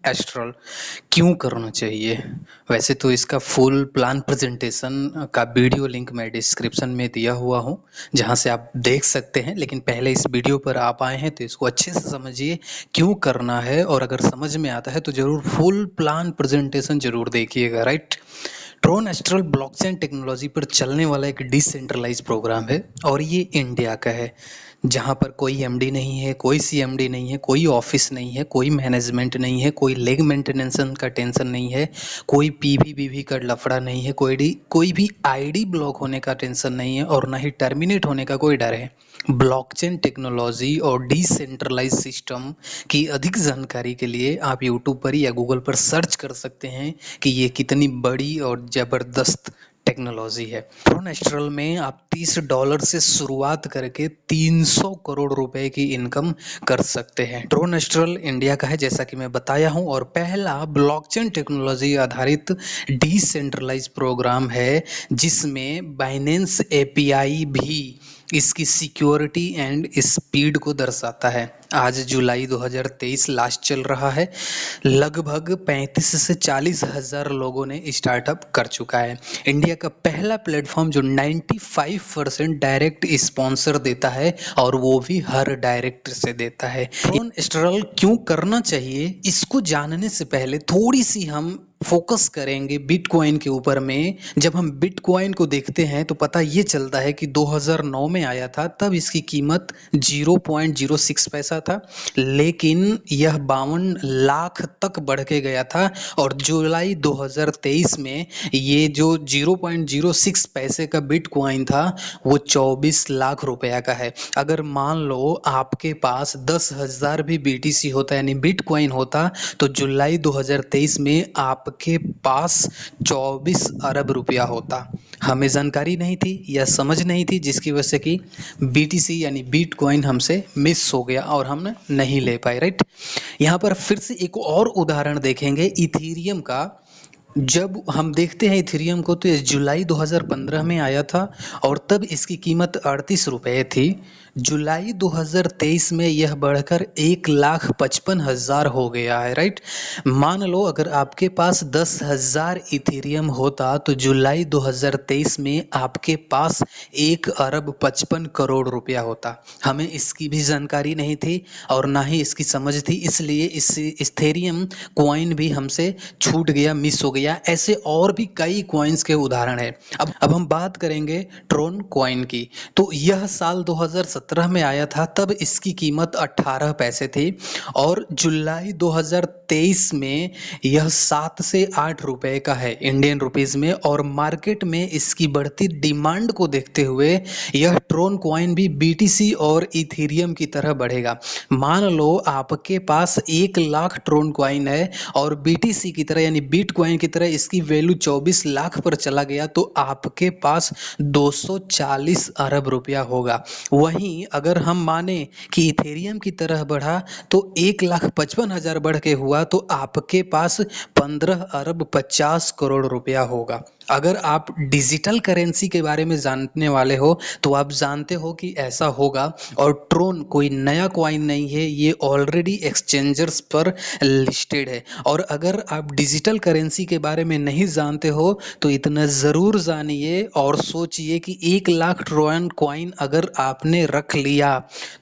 Astral क्यों करना चाहिए? वैसे तो इसका फुल प्लान प्रेजेंटेशन का वीडियो लिंक मैं डिस्क्रिप्शन में दिया हुआ हूँ, जहाँ से आप देख सकते हैं। लेकिन पहले इस वीडियो पर आप आए हैं तो इसको अच्छे से समझिए क्यों करना है, और अगर समझ में आता है तो ज़रूर फुल प्लान प्रेजेंटेशन ज़रूर देखिएगा, right. Tron astral blockchain technology पर चलने वाला एक डिसेंट्रलाइज प्रोग्राम है, और ये इंडिया का है, जहाँ पर कोई एमडी नहीं है, कोई सीएमडी नहीं है, कोई ऑफिस नहीं है, कोई मैनेजमेंट नहीं है, कोई लेग मेंटेनेंस का टेंशन नहीं है, कोई पीवी का लफड़ा नहीं है, कोई भी आईडी ब्लॉक होने का टेंशन नहीं है, और ना ही टर्मिनेट होने का कोई डर है। ब्लॉकचेन टेक्नोलॉजी और डिसेंट्रलाइज सिस्टम की अधिक जानकारी के लिए आप यूट्यूब पर या गूगल पर सर्च कर सकते हैं कि ये कितनी बड़ी और ज़बरदस्त टेक्नोलॉजी है। ट्रोन एस्ट्रल में आप $30 से शुरुआत करके 300 करोड़ रुपए की इनकम कर सकते हैं। ट्रोन एस्ट्रल इंडिया का है, जैसा कि मैं बताया हूं, और पहला ब्लॉकचेन टेक्नोलॉजी आधारित डिसेंट्रलाइज प्रोग्राम है, जिसमें बाइनेंस एपीआई भी इसकी सिक्योरिटी एंड स्पीड को दर्शाता है। आज जुलाई 2023 लास्ट चल रहा है। लगभग 35 से 40 हज़ार लोगों ने स्टार्टअप कर चुका है। इंडिया का पहला प्लेटफॉर्म जो 95% डायरेक्ट स्पॉन्सर देता है, और वो भी हर डायरेक्ट से देता है। ट्रोन एस्ट्रल क्यों करना चाहिए, इसको जानने से पहले थोड़ी सी हम फोकस करेंगे बिटकॉइन के ऊपर में। जब हम बिटकॉइन को देखते हैं तो पता ये चलता है कि 2009 में आया था, तब इसकी कीमत 0.06 पैसा था, लेकिन यह 52 लाख तक बढ़ के गया था, और जुलाई 2023 में ये जो 0.06 पैसे का बिटकॉइन था वो 24 लाख रुपया का है। अगर मान लो आपके पास 10,000 भी बीटीसी होता यानी बिटकॉइन होता, तो जुलाई 2023 में आपके पास 24 अरब रुपया होता। हमें जानकारी नहीं थी या समझ नहीं थी, जिसकी वजह से कि बीटीसी यानी बिटकॉइन हमसे मिस हो गया और हम नहीं ले पाए, राइट। यहाँ पर फिर से एक और उदाहरण देखेंगे इथीरियम का। जब हम देखते हैं इथेरियम को, तो जुलाई 2015 में आया था, और तब इसकी कीमत 38 रुपये थी। जुलाई 2023 में यह बढ़कर 1,55,000 हो गया है, राइट। मान लो अगर आपके पास 10,000 इथेरियम होता, तो जुलाई 2023 में आपके पास 1,55,00,00,000 रुपया होता। हमें इसकी भी जानकारी नहीं थी और ना ही इसकी समझ थी, इसलिए इस इथेरियम कॉइन भी हमसे छूट गया, मिस हो गया। ऐसे और भी कई कॉइन्स के उदाहरण है। अब हम बात करेंगे ट्रोन कॉइन की। तो यह साल 2017 में आया था, तब इसकी कीमत 18 पैसे थी, और जुलाई 2023 में यह 7 से 8 रुपए का है इंडियन रुपीस में। और मार्केट में इसकी बढ़ती डिमांड को देखते हुए यह ट्रोन कॉइन भी बीटीसी और इथेरियम की तरह बढ़ेगा। मान लो आपके पास 1 लाख ट्रोन कॉइन है, और बीटीसी की तरह यानी बिटकॉइन की तरह इसकी वैल्यू 24 लाख पर चला गया, तो आपके पास 240 अरब रुपया होगा। वहीं अगर हम माने कि इथेरियम की तरह बढ़ा तो 1,55,000 बढ़ के हुआ, तो आपके पास 15 अरब 50 करोड़ रुपया होगा। अगर आप डिजिटल करेंसी के बारे में जानने वाले हो तो आप जानते हो कि ऐसा होगा। और ट्रोन कोई नया कॉइन नहीं है, ये ऑलरेडी एक्सचेंजर्स पर लिस्टेड है। और अगर आप डिजिटल करेंसी के बारे में नहीं जानते हो तो इतना ज़रूर जानिए और सोचिए कि 1 लाख ट्रोन कॉइन अगर आपने रख लिया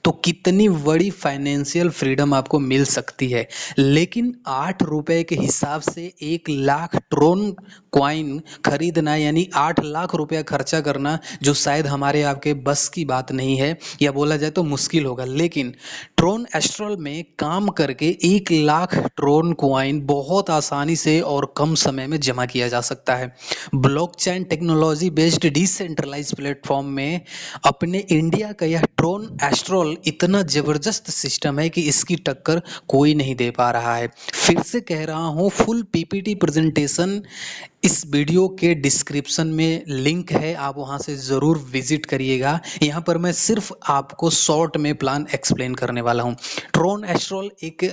तो कितनी बड़ी फाइनेंशियल फ्रीडम आपको मिल सकती है। लेकिन 8 रुपए के हिसाब से 1 लाख ट्रोन कॉइन खरीदना यानी 8 लाख रुपया खर्चा करना, जो शायद हमारे आपके बस की बात नहीं है, या बोला जाए तो मुश्किल होगा। लेकिन ट्रोन एस्ट्रल में काम करके 1 लाख ट्रोन कॉइन बहुत आसानी से और कम समय में जमा किया जा सकता है। Blockchain technology based decentralise platform में अपने इंडिया का यह ट्रोन एस्ट्रल इतना जबरदस्त सिस्टम है कि इसकी टक्कर कोई नहीं दे पा रहा है। फिर से कह रहा हूँ, फुल पीपीटी प्रेजेंटेशन इस वीडियो के डिस्क्रिप्शन में लिंक है, आप वहां से ज़रूर विजिट करिएगा। यहाँ पर मैं सिर्फ आपको शॉर्ट में प्लान एक्सप्लेन करने वाला हूँ। ट्रोन एस्ट्रल एक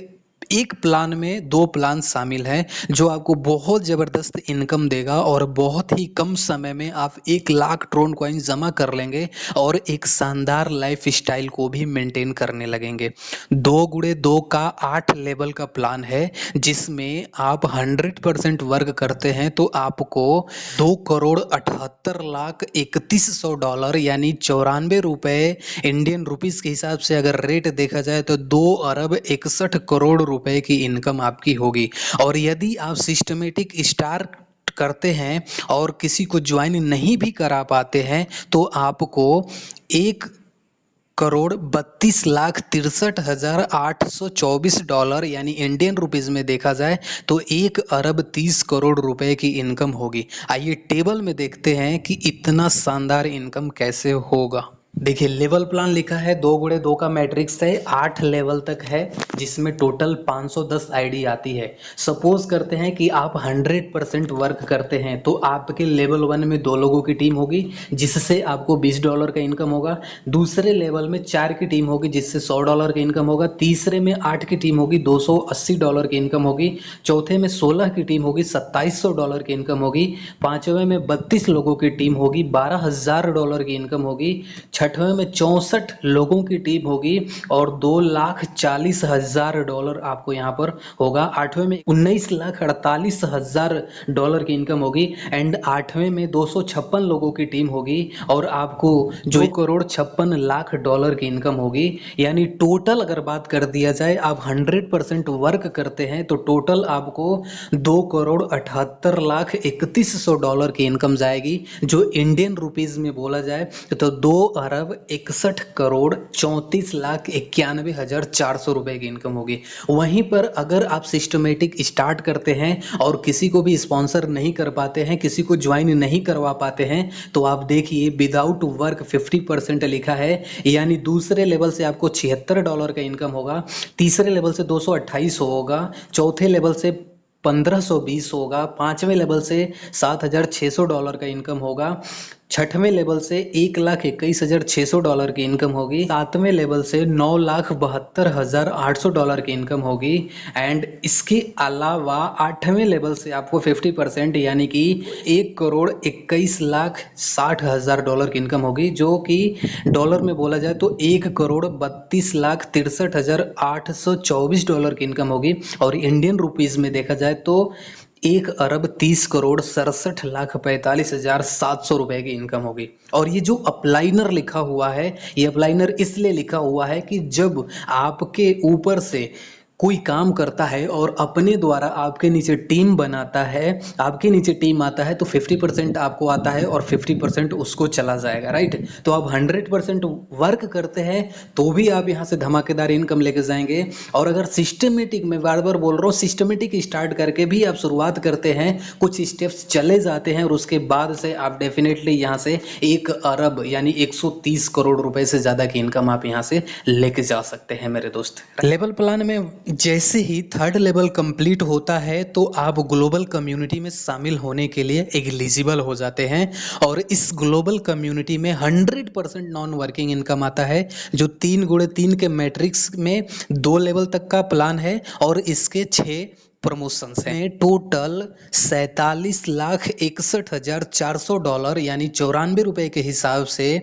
एक प्लान में 2 प्लान शामिल हैं जो आपको बहुत ज़बरदस्त इनकम देगा और बहुत ही कम समय में आप 1 लाख ट्रोन कॉइन जमा कर लेंगे और एक शानदार लाइफस्टाइल को भी मेंटेन करने लगेंगे। 2x2 का 8 लेवल का प्लान है जिसमें आप 100% वर्क करते हैं तो आपको 2,78,31,100 यानी 94 रुपए इंडियन रुपीस के हिसाब से अगर रेट देखा जाए तो 2 अरब 61 करोड़ रुपए की इनकम आपकी होगी। और यदि आप सिस्टमेटिक स्टार्ट करते हैं और किसी को ज्वाइन नहीं भी करा पाते हैं तो आपको 1,32,63,824 यानी इंडियन रुपीस में देखा जाए तो 1 अरब 30 करोड़ रुपए की इनकम होगी। आइए टेबल में देखते हैं कि इतना शानदार इनकम कैसे होगा। देखिए लेवल प्लान लिखा है 2x2 का मैट्रिक्स है, 8 लेवल तक है जिसमें टोटल 510 आईडी आती है। सपोज करते हैं कि आप 100% वर्क करते हैं तो आपके लेवल 1 में 2 लोगों की टीम होगी जिससे आपको $20 का इनकम होगा। दूसरे लेवल में 4 की टीम होगी जिससे $100 का इनकम होगा। तीसरे में 8 की टीम होगी $280 की इनकम होगी। चौथे में 16 की टीम होगी $2700 की इनकम होगी। पांचवें में 32 लोगों की टीम होगी $12,000 की इनकम होगी। छठवें में 64 लोगों की टीम होगी और $2,40,000 आपको यहाँ पर होगा। आठवें में $19,48,000 की इनकम होगी एंड आठवें में 256 लोगों की टीम होगी और आपको जो $2,56,00,000 की इनकम होगी। यानी टोटल अगर बात कर दिया जाए आप 100% वर्क करते हैं तो टोटल आपको $2,78,31,000 की इनकम जाएगी जो इंडियन रुपीज में बोला जाए तो 2,61,34,91,400 रुपए की इनकम होगी। वहीं पर अगर आप सिस्टमेटिक स्टार्ट करते हैं और किसी को भी स्पॉन्सर नहीं कर पाते हैं, किसी को ज्वाइन नहीं करवा पाते हैं तो आप देखिए विदाउट वर्क 50% लिखा है यानी दूसरे लेवल से आपको $76 का इनकम होगा, तीसरे लेवल से 228 होगा, चौथे लेवल से 1520 होगा, पांचवें लेवल से $7,600 का इनकम होगा, छठवें लेवल से $1,21,600 की इनकम होगी, सातवें लेवल से $9,72,800 की इनकम होगी एंड इसके अलावा आठवें लेवल से आपको 50% यानी कि $1,21,60,000 की इनकम होगी जो कि डॉलर में बोला जाए तो $1,32,63,824 की इनकम होगी और इंडियन रुपीज में देखा जाए तो 1,30,67,45,700 रुपए की इनकम होगी। और ये जो अपलाइनर लिखा हुआ है ये अपलाइनर इसलिए लिखा हुआ है कि जब आपके ऊपर से कोई काम करता है और अपने द्वारा आपके नीचे टीम बनाता है, आपके नीचे टीम आता है तो 50% आपको आता है और 50% उसको चला जाएगा, राइट। तो आप 100% वर्क करते हैं तो भी आप यहाँ से धमाकेदार इनकम लेके जाएंगे। और अगर सिस्टमेटिक, मैं बार बार बोल रहा हूँ, सिस्टमेटिक स्टार्ट करके भी आप शुरुआत करते हैं, कुछ स्टेप्स चले जाते हैं और उसके बाद से आप डेफिनेटली यहाँ से 1 अरब यानी 130 करोड़ रुपए से ज़्यादा की इनकम आप यहाँ से लेके जा सकते हैं मेरे दोस्त। लेवल प्लान में जैसे ही 3rd लेवल कंप्लीट होता है तो आप ग्लोबल कम्युनिटी में शामिल होने के लिए एलिजिबल हो जाते हैं और इस ग्लोबल कम्युनिटी में 100% नॉन वर्किंग इनकम आता है जो 3x3 के मैट्रिक्स में 2 लेवल तक का प्लान है और इसके 6 प्रमोशंस हैं। टोटल $47,61,400 यानी 94 रुपए के हिसाब से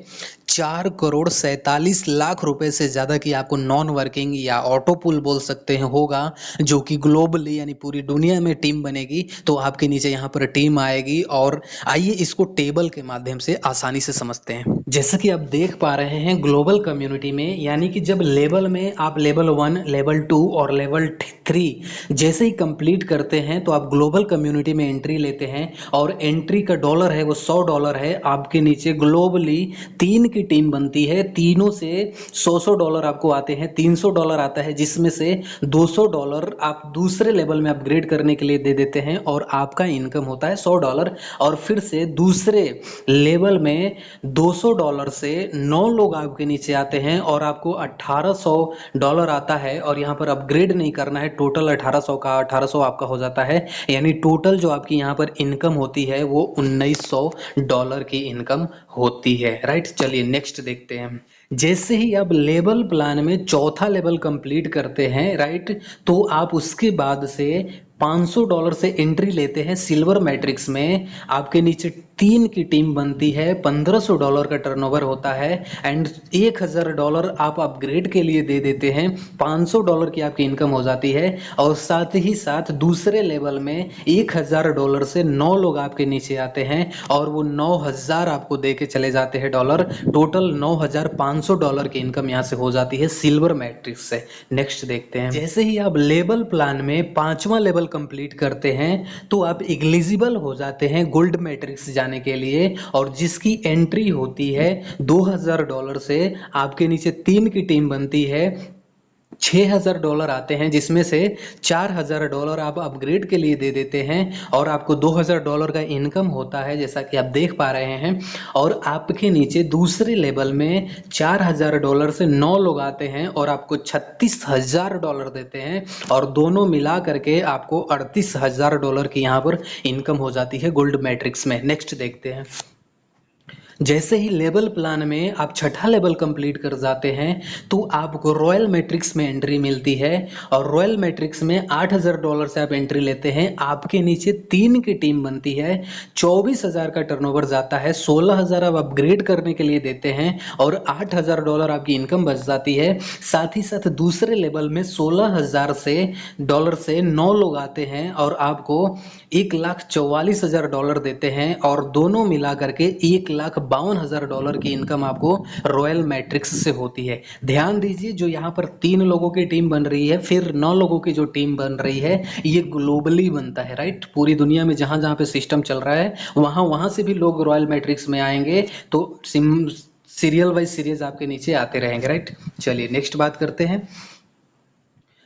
4,47,00,000 रुपए से ज़्यादा की आपको नॉन वर्किंग या ऑटो पुल बोल सकते हैं होगा जो कि ग्लोबली यानी पूरी दुनिया में टीम बनेगी तो आपके नीचे यहाँ पर टीम आएगी। और आइए इसको टेबल के माध्यम से आसानी से समझते हैं। जैसा कि आप देख पा रहे हैं ग्लोबल कम्युनिटी में यानी कि जब लेवल में आप लेवल 1, लेवल 2 और लेवल 3 जैसे ही कंप्लीट करते हैं तो आप ग्लोबल कम्युनिटी में एंट्री लेते हैं और एंट्री का डॉलर है वो $100 है। आपके नीचे ग्लोबली 3 की टीम बनती है, तीनों से $100 आपको आते हैं, $300 आता है जिसमें से $200 आप दूसरे लेवल में अपग्रेड करने के लिए दे देते हैं और आपका इनकम होता है $100। और फिर से दूसरे लेवल में $200 से 9 लोग आपके नीचे आते हैं और आपको $1,800 आता है और यहाँ पर अपग्रेड नहीं करना है, टोटल 1800 आपका हो जाता है। यानी टोटल जो आपकी यहाँ पर इनकम होती है वो $1,900 की इनकम होती है, राइट। चलिए नेक्स्ट देखते हैं। जैसे ही आप लेवल प्लान में चौथा लेवल कंप्लीट करते हैं राइट, तो आप उसके बाद से $500 से एंट्री लेते हैं सिल्वर मैट्रिक्स में। आपके नीचे 3 की टीम बनती है, $1500 का टर्नओवर होता है एंड $1000 आप अपग्रेड के लिए दे देते हैं, $500 की आपकी इनकम हो जाती है। और साथ ही साथ दूसरे लेवल में $1000 से 9 लोग आपके नीचे आते हैं और वो 9000 आपको दे के चले जाते हैं डॉलर। टोटल $9500 की इनकम यहाँ से हो जाती है सिल्वर मैट्रिक्स से। नेक्स्ट देखते हैं। जैसे ही आप लेवल प्लान में 5वां लेवल कंप्लीट करते हैं तो आप एलिजिबल हो जाते हैं गोल्ड मैट्रिक्स जाने के लिए, और जिसकी एंट्री होती है $2000 से। आपके नीचे 3 की टीम बनती है, $6000 आते हैं, जिसमें से $4000 आप अपग्रेड के लिए दे देते हैं और आपको $2000 का इनकम होता है जैसा कि आप देख पा रहे हैं। और आपके नीचे दूसरे लेवल में $4000 से 9 लोग आते हैं और आपको $36000 देते हैं, और दोनों मिला करके आपको $38000 की यहाँ पर इनकम हो जाती है गोल्ड मैट्रिक्स में। नेक्स्ट देखते हैं। जैसे ही लेवल प्लान में आप छठा लेवल कंप्लीट कर जाते हैं तो आपको रॉयल मैट्रिक्स में एंट्री मिलती है, और रॉयल मैट्रिक्स में $8000 से आप एंट्री लेते हैं। आपके नीचे 3 की टीम बनती है, 24000 का टर्नओवर जाता है, 16000 आप अपग्रेड करने के लिए देते हैं और $8000 आपकी इनकम बच जाती है। साथ ही साथ दूसरे लेवल में 16000 से 9 लोग आते हैं और आपको $1,44,000 देते हैं, और दोनों मिला करके $1,52,000 की इनकम आपको रॉयल मैट्रिक्स से होती है। ध्यान दीजिए, जो यहाँ पर 3 लोगों की टीम बन रही है, फिर 9 लोगों की जो टीम बन रही है, ये ग्लोबली बनता है राइट। पूरी दुनिया में जहाँ जहाँ पे सिस्टम चल रहा है वहाँ से भी लोग रॉयल मैट्रिक्स में आएंगे, तो सीरियल वाइज सीरीज आपके नीचे आते रहेंगे राइट। चलिए नेक्स्ट बात करते हैं।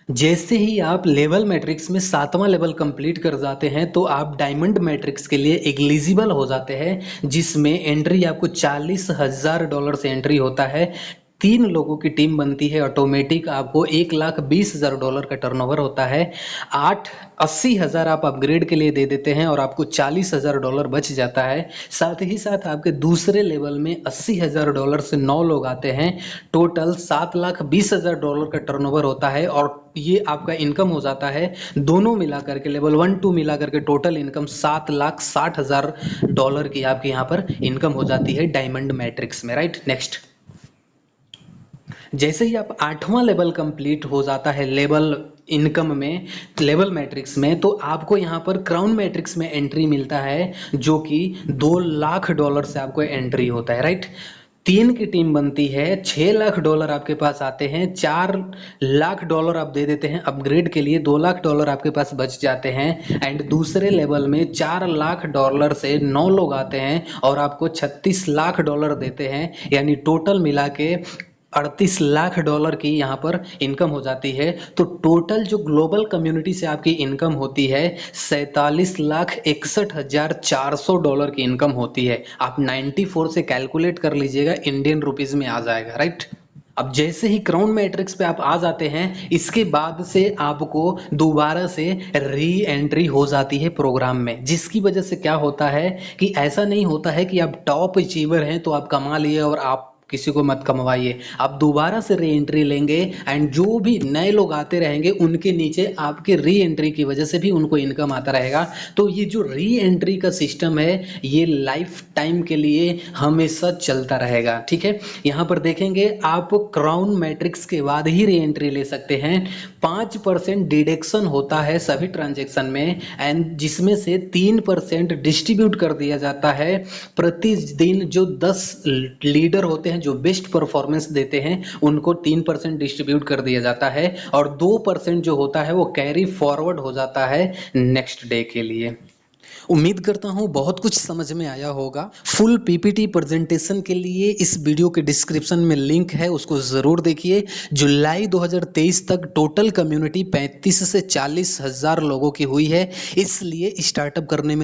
जैसे ही आप लेवल मैट्रिक्स में 7वां लेवल कंप्लीट कर जाते हैं तो आप डायमंड मैट्रिक्स के लिए एलिजिबल हो जाते हैं, जिसमें एंट्री आपको $40,000 से एंट्री होता है। 3 लोगों की टीम बनती है ऑटोमेटिक, आपको $1,20,000 का टर्नओवर होता है। 80,000 आप अपग्रेड के लिए दे देते हैं और आपको $40,000 बच जाता है। साथ ही साथ आपके दूसरे लेवल में $80,000 से 9 लोग आते हैं, टोटल $7,20,000 का टर्नओवर होता है, और ये आपका इनकम हो जाता है दोनों मिला करके, लेवल 1 2 मिला करके टोटल इनकम $7,60,000 की आपकी यहाँ पर इनकम हो जाती है डायमंड मैट्रिक्स में राइट। नेक्स्ट। जैसे ही आप 8वां लेवल कंप्लीट हो जाता है लेवल इनकम में, लेवल मैट्रिक्स में, तो आपको यहाँ पर क्राउन मैट्रिक्स में एंट्री मिलता है, जो कि $2,00,000 से आपको एंट्री होता है राइट। 3 की टीम बनती है, $6,00,000 आपके पास आते हैं, $4,00,000 आप दे देते हैं अपग्रेड के लिए, $2,00,000 आपके पास बच जाते हैं। एंड दूसरे लेवल में $4,00,000 से 9 लोग आते हैं और आपको $36,00,000 देते हैं, यानी टोटल मिला के $38,00,000 की यहाँ पर इनकम हो जाती है। तो टोटल जो ग्लोबल कम्युनिटी से आपकी इनकम होती है $47,61,400 की इनकम होती है। आप 94 से कैलकुलेट कर लीजिएगा, इंडियन रुपीज में आ जाएगा राइट। अब जैसे ही क्राउन मैट्रिक्स पे आप आ जाते हैं, इसके बाद से आपको दोबारा से री एंट्री हो जाती है प्रोग्राम में, जिसकी वजह से क्या होता है कि ऐसा नहीं होता है कि आप टॉप अचीवर हैं तो आप कमा लिए और आप किसी को मत कमवाइए। आप दोबारा से री एंट्री लेंगे एंड जो भी नए लोग आते रहेंगे उनके नीचे आपके री एंट्री की वजह से भी उनको इनकम आता रहेगा। तो ये जो री एंट्री का सिस्टम है ये लाइफ टाइम के लिए हमेशा चलता रहेगा, ठीक है। यहाँ पर देखेंगे आप क्राउन मैट्रिक्स के बाद ही री एंट्री ले सकते हैं। 5% डिडक्शन होता है सभी ट्रांजेक्शन में, एंड जिसमें से 3% डिस्ट्रीब्यूट कर दिया जाता है प्रतिदिन। जो 10 लीडर होते हैं जो बेस्ट परफॉर्मेंस देते हैं उनको 3% डिस्ट्रीब्यूट कर दिया जाता है, और 2% जो होता है वो कैरी फॉरवर्ड हो जाता है नेक्स्ट डे के लिए। उम्मीद करता हूं बहुत कुछ समझ में आया होगा। फुल पीपीटी प्रेजेंटेशन के लिए इस वीडियो के डिस्क्रिप्शन में लिंक है, उसको ज़रूर देखिए। जुलाई 2023 तक टोटल कम्युनिटी 35 से 40 हज़ार लोगों की हुई है, इसलिए स्टार्टअप करने में